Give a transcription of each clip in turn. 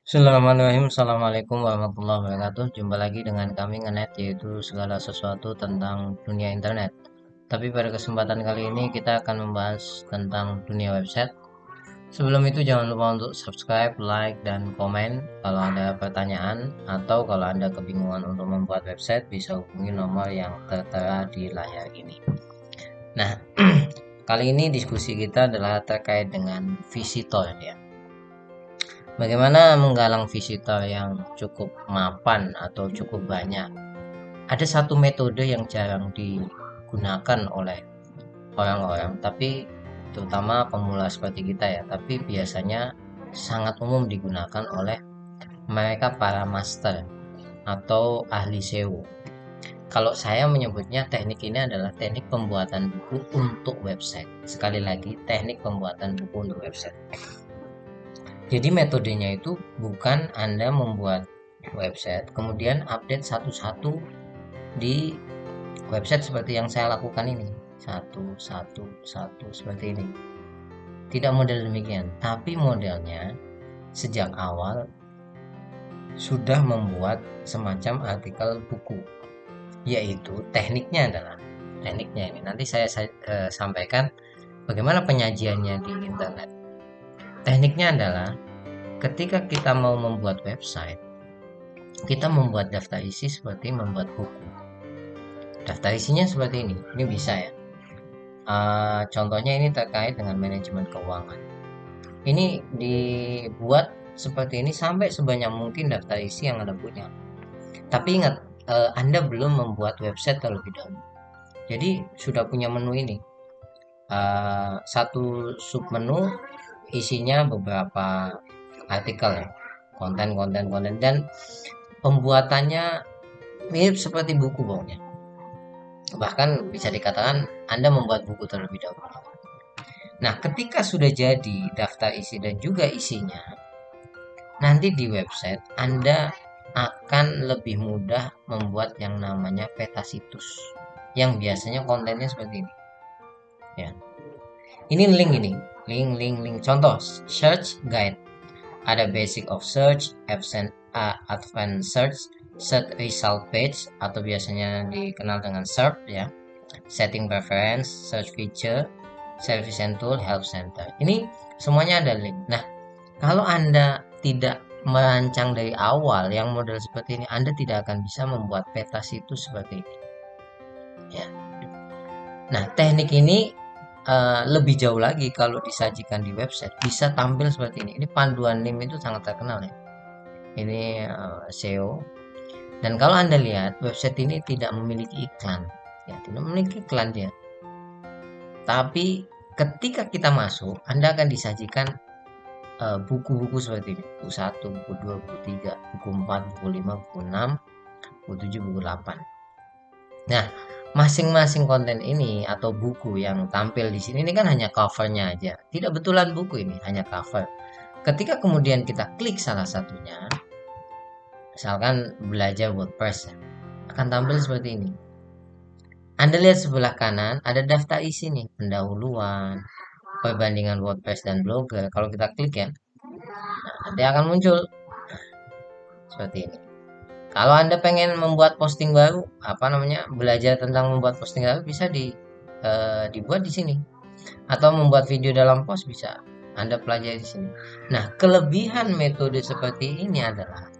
Bismillahirrahmanirrahim. Assalamualaikum warahmatullahi wabarakatuh. Jumpa lagi dengan kami Ngenet, yaitu segala sesuatu tentang dunia internet. Tapi pada kesempatan kali ini kita akan membahas tentang dunia website. Sebelum itu jangan lupa untuk subscribe, like, dan komen. Kalau ada pertanyaan atau kalau Anda kebingungan untuk membuat website, bisa hubungi nomor yang tertera di layar ini. Nah, kali ini diskusi kita adalah terkait dengan visitor ya. Bagaimana menggalang visitor yang cukup mapan atau cukup banyak? Ada satu metode yang jarang digunakan oleh orang-orang, tapi terutama pemula seperti kita ya, tapi biasanya sangat umum digunakan oleh mereka para master atau ahli SEO. Kalau saya menyebutnya teknik ini adalah teknik pembuatan buku untuk website. Sekali lagi, teknik pembuatan buku untuk website. Jadi metodenya itu bukan Anda membuat website, kemudian update satu-satu di website seperti yang saya lakukan ini. Satu, satu, satu, seperti ini. Tidak model demikian, tapi modelnya sejak awal sudah membuat semacam artikel buku. Yaitu tekniknya ini. Nanti saya sampaikan bagaimana penyajiannya di internet. Tekniknya adalah ketika kita mau membuat website, kita membuat daftar isi seperti membuat buku. Daftar isinya seperti ini. Ini bisa ya. Contohnya ini terkait dengan manajemen keuangan. Ini dibuat seperti ini sampai sebanyak mungkin daftar isi yang Anda punya. Tapi ingat, Anda belum membuat website terlebih dahulu. Jadi sudah punya menu ini. Satu submenu isinya beberapa artikel ya. Konten. Dan pembuatannya mirip seperti buku pokoknya. Bahkan bisa dikatakan Anda membuat buku terlebih dahulu. Nah, ketika sudah jadi daftar isi dan juga isinya, nanti di website Anda akan lebih mudah membuat yang namanya peta situs, yang biasanya kontennya seperti ini. Ya, ini link ini, link. Contoh, search guide. Ada basic of search, advanced search, search result page atau biasanya dikenal dengan SERP ya. Setting preference, search feature, service and tool, help center. Ini semuanya ada link. Nah, kalau Anda tidak merancang dari awal yang model seperti ini, Anda tidak akan bisa membuat peta situs seperti ini. Ya. Nah, teknik ini lebih jauh lagi kalau disajikan di website bisa tampil seperti ini. Ini panduan NIM itu sangat terkenal ya. Ini SEO. Dan kalau Anda lihat website ini tidak memiliki iklan, ya tidak memiliki iklan dia. Tapi ketika kita masuk, Anda akan disajikan buku-buku seperti ini. Buku 1, buku 2, buku 3, buku 4, buku 5, buku 6, buku 7, buku 8. Nah, masing-masing konten ini atau buku yang tampil di sini ini kan hanya covernya aja. Tidak betulan buku ini, hanya cover. Ketika kemudian kita klik salah satunya, misalkan belajar WordPress, akan tampil seperti ini. Anda lihat sebelah kanan ada daftar isi nih, pendahuluan, perbandingan WordPress dan Blogger. Kalau kita klik ya, nanti akan muncul seperti ini. Kalau Anda pengen membuat posting baru, belajar tentang membuat posting baru bisa dibuat di sini. Atau membuat video dalam post bisa Anda pelajari di sini. Nah, kelebihan metode seperti ini adalah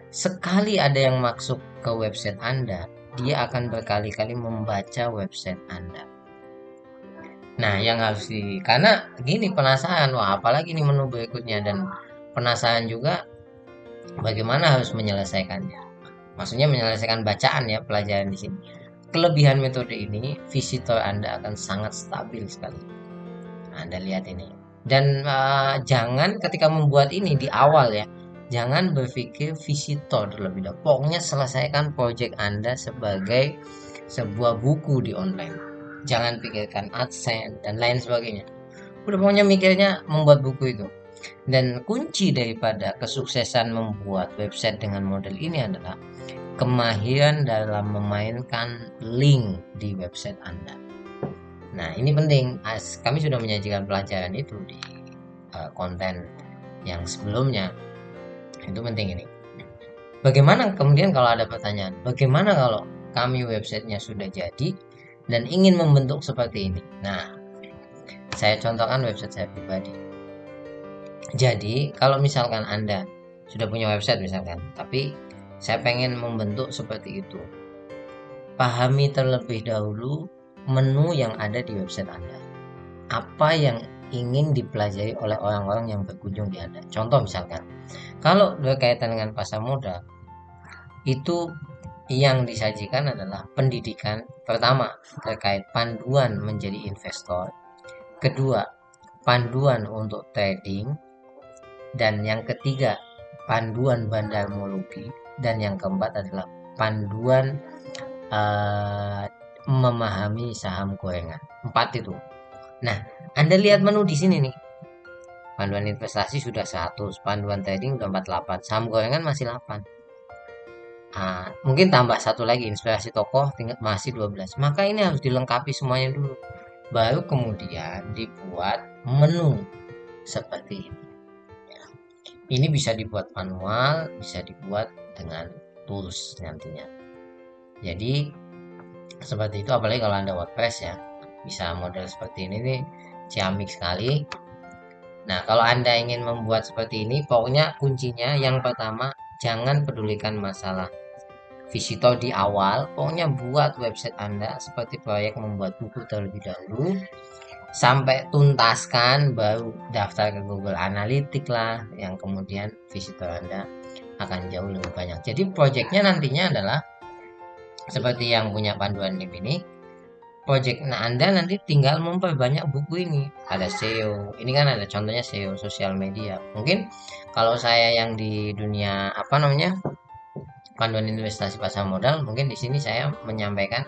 sekali ada yang masuk ke website Anda, dia akan berkali-kali membaca website Anda. Nah, yang karena gini penasaran, wah apalagi nih menu berikutnya, dan penasaran juga bagaimana harus menyelesaikannya. Maksudnya menyelesaikan bacaan ya, pelajaran di sini. Kelebihan metode ini, visitor Anda akan sangat stabil sekali. Anda lihat ini. Dan jangan ketika membuat ini di awal ya, jangan berpikir visitor terlebih dahulu. Pokoknya selesaikan project Anda sebagai sebuah buku di online. Jangan pikirkan AdSense dan lain sebagainya. Udah pokoknya mikirnya membuat buku itu. Dan kunci daripada kesuksesan membuat website dengan model ini adalah kemahiran dalam memainkan link di website Anda. Nah, ini penting. Kami sudah menyajikan pelajaran itu di konten yang sebelumnya. Itu penting ini. Bagaimana kemudian kalau ada pertanyaan, bagaimana kalau kami websitenya sudah jadi dan ingin membentuk seperti ini? Nah, saya contohkan website saya pribadi. Jadi, kalau misalkan Anda sudah punya website misalkan, tapi saya pengen membentuk seperti itu. Pahami terlebih dahulu menu yang ada di website Anda. Apa yang ingin dipelajari oleh orang-orang yang berkunjung di Anda. Contoh misalkan, kalau berkaitan dengan pasar modal, itu yang disajikan adalah pendidikan pertama terkait panduan menjadi investor, kedua panduan untuk trading, dan yang ketiga panduan bandarmologi, dan yang keempat adalah panduan eh, memahami saham gorengan. Empat itu. Nah, Anda lihat menu di sini nih. Panduan investasi sudah 100, panduan trading sudah 48, saham gorengan masih 8. Mungkin tambah satu lagi inspirasi tokoh tinggal masih 12. Maka ini harus dilengkapi semuanya dulu. Baru kemudian dibuat menu seperti ini. Ini bisa dibuat manual, bisa dibuat dengan tools nantinya. Jadi seperti itu, apalagi kalau Anda WordPress ya. Bisa model seperti ini nih, ciamik sekali. Nah, kalau Anda ingin membuat seperti ini, pokoknya kuncinya yang pertama, jangan pedulikan masalah visitor di awal. Pokoknya buat website Anda seperti proyek membuat buku terlebih dahulu. Sampai tuntaskan, baru daftar ke Google Analytics lah, yang kemudian visitor Anda akan jauh lebih banyak. Jadi proyeknya nantinya adalah seperti yang punya panduan NIM ini. Project, nah Anda nanti tinggal memperbanyak buku ini. Ada SEO, ini kan ada contohnya SEO sosial media. Mungkin kalau saya yang di dunia apa namanya panduan investasi pasar modal, mungkin di sini saya menyampaikan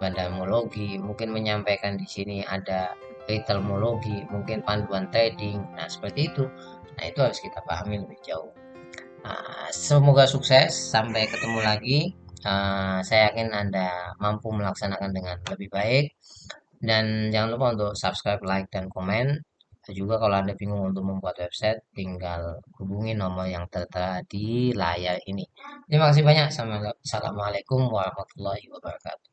bandarmologi, mungkin menyampaikan di sini ada retailmologi, mungkin panduan trading. Nah seperti itu. Nah itu harus kita pahami lebih jauh. Semoga sukses, sampai ketemu lagi. Saya yakin Anda mampu melaksanakan dengan lebih baik. Dan jangan lupa untuk subscribe, like, dan komen. Juga kalau Anda bingung untuk membuat website, tinggal hubungi nomor yang tertera di layar ini. Terima kasih banyak. Assalamualaikum warahmatullahi wabarakatuh.